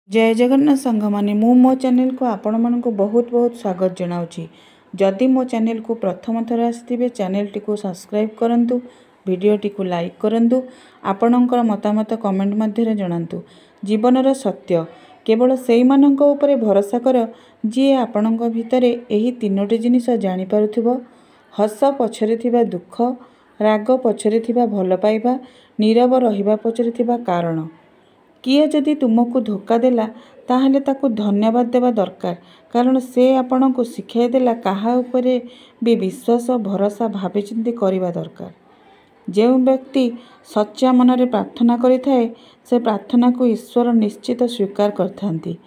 जय जगन्नाथ सांग माने मो चैनल को आपण मानक बहुत बहुत स्वागत जनाऊँगी। जदि मो चैनल को प्रथम थर आसथिबे चैनल टी को सब्सक्राइब करंतु, वीडियो टी को लाइक करंतु, आपणकर मतामत कमेंट मध्य जणांतु। जीवनर सत्य केवल सेई मानक उपरे भरोसा कर जी आपणक भितरे एही तीनोटी जिनिस जानि पारुथिबो। हस पछरे थिबा दुख, राग पछरे थिबा भल पाइबा, नीरव रहिबा पछरे थिबा कारण। किए जदि तुमको धोखा देला ताहले ताकू धन्यवाद देवा दरकार, कारण से आपण को शिखाई देला कहा उपरे भी विश्वास भरोसा भावी चिंती करवा दरकार। जो व्यक्ति सच्चा मनरे प्रार्थना करिथाए से प्रार्थना को ईश्वर निश्चित स्वीकार करथांती।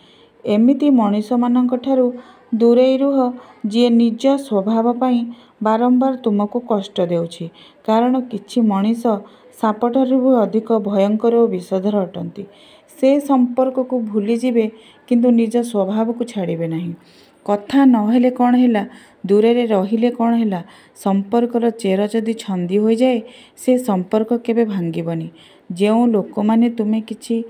एमिति मनीष मानक ठारू दूरे रुह जी निज स्वभाव पाई बारंबार तुमको कष्ट देउछि, कारण किछि मनीष सापठारू भी अधिक भयंकर और विषधर अटंती। से संपर्क को भूली जिबे किंतु निज स्वभाव को छाड़िबे नहीं। कथा नहेले कौन हैला, दूरे रे रहिले कौन हैला, संपर्कर चेर जदि छंदी हो जाए से संपर्क केबे भांगिबनी। जेउ लोक माने तुमे किछि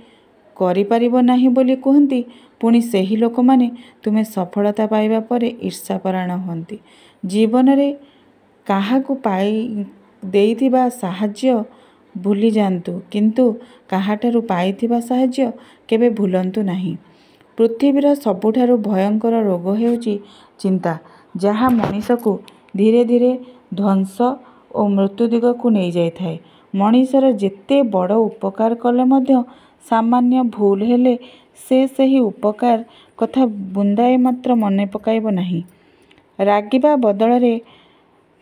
करि परिबो नाही बोली कहंती, पुणी सेही लोक माने तुमे सफलता पाइबा परे ईर्ष्यापरायण होंती। जीवन रे काहाकू पाई देइथिबा साहाज्य भूली जांतु, किंतु काहाठारू पाइथिबा साहाज्य केबे भूलंतु नाही। पृथ्वीर सबुठारू भयंकर रोग हेउची चिंता, जहा मनीष को धीरे धीरे ध्वंस और मृत्यु दिग को नहीं जाई थाए। मनीषर जेते बड़ उपकार कले मध्य सामान्य भूल हेले से सही उपकार कथा बुंदाए मात्र मने पकाइब नाही। रागिबा बदल रे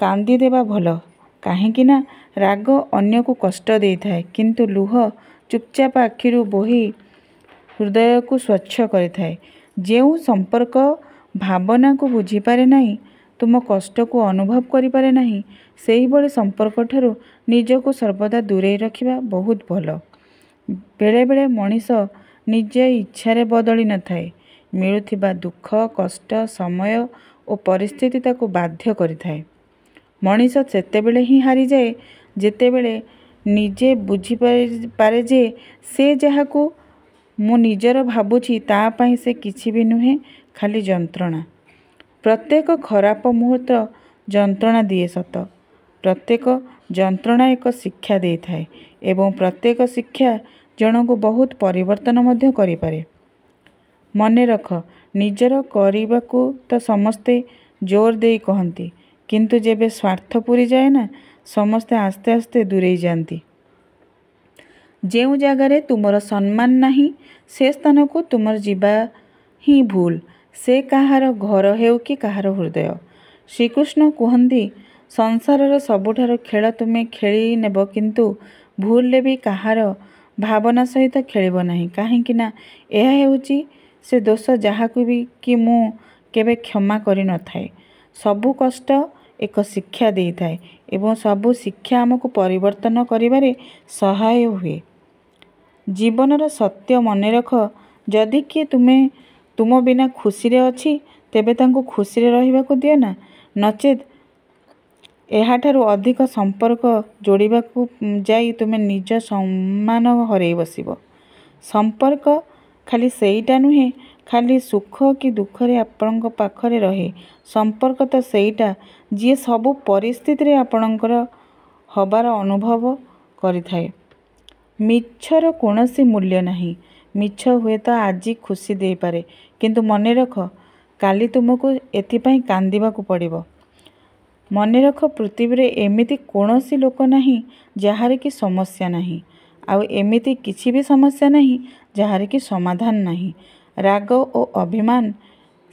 कांदी देबा भल, काहेकि ना राग अन्य को कष्ट दे थाए, किंतु लुह चुपचाप आखिरु बोही हृदय को स्वच्छ करे थाए। जेउ संपर्क भावना को बुझी पारे नहीं, तुम कष्ट को अनुभव करि पारे नहीं, सेही बड़े संपर्क ठारू निज को सर्वदा दूरे रखिबा बहुत भल। बेले बेले मनीष निज इच्छारे बदली न थाए, मिलुथिबा दुख कष्ट समय और परिस्थिति ताको बाध्य करि थाए। मनीष सेतेबेले ही हारी जाए जेतेबेले निजे बुझी पारे जे से जहाकू मु निजर भाबुछि ता पाई से किछि भी नुहे, खाली जंत्रणा। प्रत्येक खराब मुहूर्त जंत्रणा दिए सत, प्रत्येक जंत्रणा एक शिक्षा दे थाए एवं प्रत्येक शिक्षा जन को बहुत परिवर्तन मध्य करि पारे। मने रख, निजर करिबाकू तो समस्ते जोर दे कहंती, किंतु जेबे स्वार्थ पूरी जाए ना समस्ते आस्ते आस्ते दूरे जाती। जेउ जगारे तुमर सम्मान नहीं से स्थान को तुमर जीवा ही भूल, से कहार घर हेउ कि कहार हृदय। श्रीकृष्ण कहंती, संसारर सबुठार खेल तुमे खेली नेब, किंतु भूल भी कहार भावना सहित खेलिब नहीं, काहेकि ना यह हेउची से दोष जहाकू भी कि मु केबे क्षमा करि न थाए। सबु कष्ट एक शिक्षा दे थाए एवं सबु शिक्षा आमको परिवर्तन करिबारे सहाय हुए। जीवनर सत्य मने रख, जदि किए तुम बिना खुशी रे अछि तेबे तांको खुशी रे रहिबाकू दियो ना, नचेत एहाठारू अधिक संपर्क जोड़िबाकू जाई तुमे निज सम्मान हरई बसिबो। संपर्क खाली सेईटा नुहे खाली सुख कि दुख रे आपणक पाखरे रहे। संपर्क तो सेईटा जी सबु परिस्थिति रे आपणकर हबार अनुभव करिथाए। मिछर कोनोसी मूल्य नहीं, मिछ हुए तो आज खुशी दे पारे, किंतु मने रख काली तुमको एथिपाई कांदिबाकू पड़िबो। मने रख, पृथ्वी रे एमिति कोनोसी लोक नहीं जहारे की समस्या नहीं, आउ एमिति किछि भी समस्या नहीं जहारे की समाधान नहीं। राग और अभिमान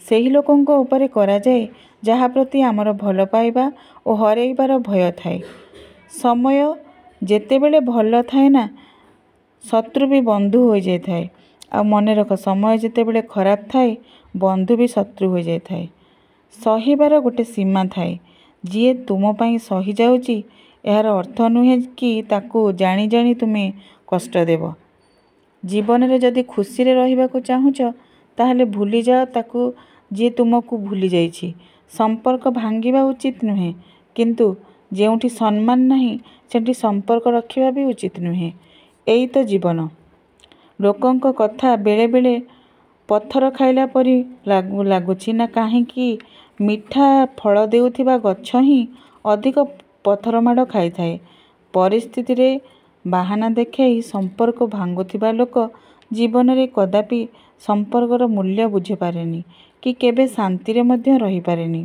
सेही लोकंक उपरे करा जाए जहा प्रति आमर भल पाइबा और हरइबार भय थाए। समय जेतेबेले भल थाए ना शत्रु भी बंधु हो जाए थाए, आ मने रख समय जेतेबेले खराब थाए बंधु भी शत्रु हो जाए थाए। सहीबार गोटे सीमा थाए, जी तुम पाई सही जाउची यार अर्थ नुहे कि ताकू जानी जानी तुमे कष्ट देव। जीवन रे जदि खुशी रे रहिबाकू चाहुच ताहले भूली जाओ ताकू जे तुमको भूली जाइछि। संपर्क भांगिबा उचित नुहे, किंतु जेउठी सम्मान नहीं सेठी संपर्क रखिबा भी उचित नुहे। एई तो जीवन। लोकंक कथा बेले बेले ପଥର ଖାଇଲା ପରି ଲାଗୁଛି ନା କାହିଁକି ମିଠା ଫଳ ଦେଉଥିବା ଗଛ ହିଁ ଅଧିକ ପଥର ମାଡ଼ ଖାଇଥାଏ। ପରିସ୍ଥିତିରେ ବାହାନା ଦେଖାଇ ସମ୍ପର୍କ ଭାଙ୍ଗୁଥିବା ଲୋକ ଜୀବନରେ କଦାପି ସମ୍ପର୍କର ମୂଲ୍ୟ ବୁଝିପାରେନି କି କେବେ ଶାନ୍ତିରେ ମଧ୍ୟ ରହିପାରେନି।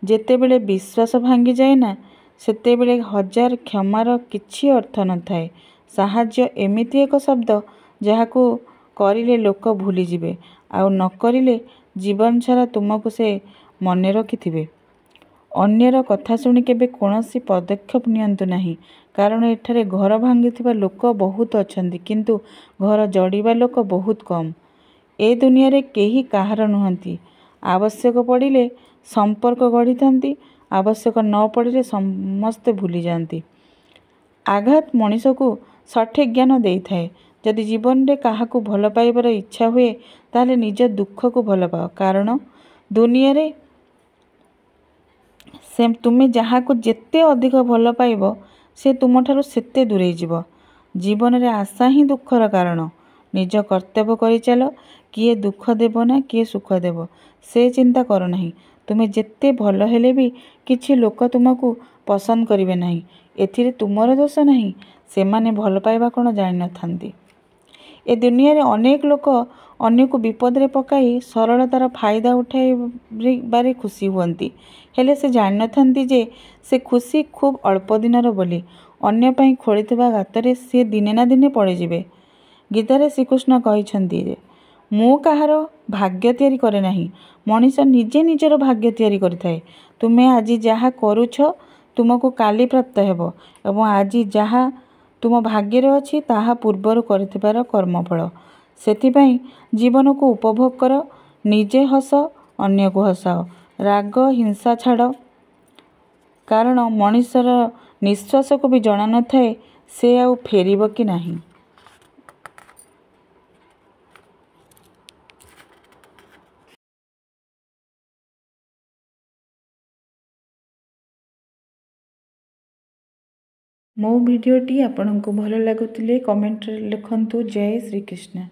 ଯେତେବେଳେ ବିଶ୍ୱାସ ଭାଙ୍ଗିଯାଏ ନା, ସେତେବେଳେ ହଜାର କ୍ଷମାର କିଛି ଅର୍ଥ ନଥାଏ। ସାହାଯ୍ୟ ଏମିତି ଏକ ଶବ୍ଦ ଯାହାକୁ କରିଲେ ଲୋକ ଭୁଲିଯିବେ, ଆଉ ନ କରିଲେ ଜୀବନସାରା ତୁମକୁ ସେ ମନେ ରଖିଥିବେ। ଅନ୍ୟର କଥା ଶୁଣି କେବେ କୌଣସି ପଦକ୍ଷେପ ନିଅନ୍ତୁ ନାହିଁ, କାରଣ ଏଠାରେ ଘର ଭାଙ୍ଗିଥିବା ଲୋକ ବହୁତ ଅଛନ୍ତି, କିନ୍ତୁ ଘର ଯୋଡ଼ିବା ଲୋକ ବହୁତ କମ୍। ଏ ଦୁନିଆରେ କେହି କାହାର ନୁହନ୍ତି। ଆବଶ୍ୟକ ପଡ଼ିଲେ ସମ୍ପର୍କ ଗଢ଼ିଥାନ୍ତି, ଆବଶ୍ୟକ ନ ପଡ଼ିଲେ ସମସ୍ତେ ଭୁଲିଯାଆନ୍ତି। ଆଘାତ ମଣିଷକୁ ସଠିକ୍ ଜ୍ଞାନ ଦେଇଥାଏ। ଯଦି ଜୀବନରେ କାହାକୁ ଭଲ ପାଇବାର ଇଚ୍ଛା ହୁଏ, ତାହେଲେ ନିଜ ଦୁଃଖକୁ ଭଲ ପାଅ, କାରଣ ଦୁନିଆରେ ତୁମେ ଯାହାକୁ ଯେତେ ଅଧିକ ଭଲ ପାଇବ, ସେ ତୁମଠାରୁ ସେତେ ଦୂରେଇ ଯିବ। ଜୀବନରେ ଆଶା ହିଁ ଦୁଃଖର କାରଣ। ନିଜ କର୍ତ୍ତବ୍ୟ କରିଚାଲ। କିଏ ଦୁଃଖ ଦେବ ନା କିଏ ସୁଖ ଦେବ, ସେ ଚିନ୍ତା କର ନାହିଁ। ତୁମେ ଯେତେ ଭଲ ହେଲେ ବି କିଛି ଲୋକ ତୁମକୁ ପସନ୍ଦ କରିବେ ନାହିଁ। ଏଥିରେ ତୁମର ଦୋଷ ନାହିଁ। ସେମାନେ ଭଲ ପାଇବା କ'ଣ ଜାଣିନଥାନ୍ତି। ଏ ଦୁନିଆରେ ଅନେକ ଲୋକ ଅନ୍ୟକୁ ବିପଦରେ ପକାଇ ସରଳତାର ଫାଇଦା ଉଠାଇବାରେ ଖୁସି ହୁଅନ୍ତି, ହେଲେ ସେ ଜାଣିନଥାନ୍ତି ଯେ ସେ ଖୁସି ଖୁବ୍ ଅଳ୍ପ ଦିନର ବୋଲି। ଅନ୍ୟ ପାଇଁ ଖୋଳିଥିବା ଗାତରେ ସେ ଦିନେ ନା ଦିନେ ପଡ଼ିଯିବେ। ଗୀତାରେ ଶ୍ରୀକୃଷ୍ଣ କହିଛନ୍ତି ଯେ, ମୁଁ କାହାର ଭାଗ୍ୟ ତିଆରି କରେ ନାହିଁ, ମଣିଷ ନିଜେ ନିଜର ଭାଗ୍ୟ ତିଆରି କରିଥାଏ। ତୁମେ ଆଜି ଯାହା କରୁଛ, ତୁମକୁ କାଲି ପ୍ରାପ୍ତ ହେବ, ଏବଂ ଆଜି ଯାହା ତୁମ ଭାଗ୍ୟରେ ଅଛି ତାହା ପୂର୍ବରୁ କରିଥିବାର କର୍ମଫଳ। ସେଥିପାଇଁ ଜୀବନକୁ ଉପଭୋଗ କର, ନିଜେ ହସ, ଅନ୍ୟକୁ ହସାଅ। ରାଗ ହିଂସା ଛାଡ଼, କାରଣ ମଣିଷର ନିଶ୍ୱାସକୁ ବି ଜଣାନଥାଏ ସେ ଆଉ ଫେରିବ କି ନାହିଁ। ମୋ ଭିଡ଼ିଓଟି ଆପଣଙ୍କୁ ଭଲ ଲାଗୁଥିଲେ କମେଣ୍ଟରେ ଲେଖନ୍ତୁ ଜୟ ଶ୍ରୀକୃଷ୍ଣ।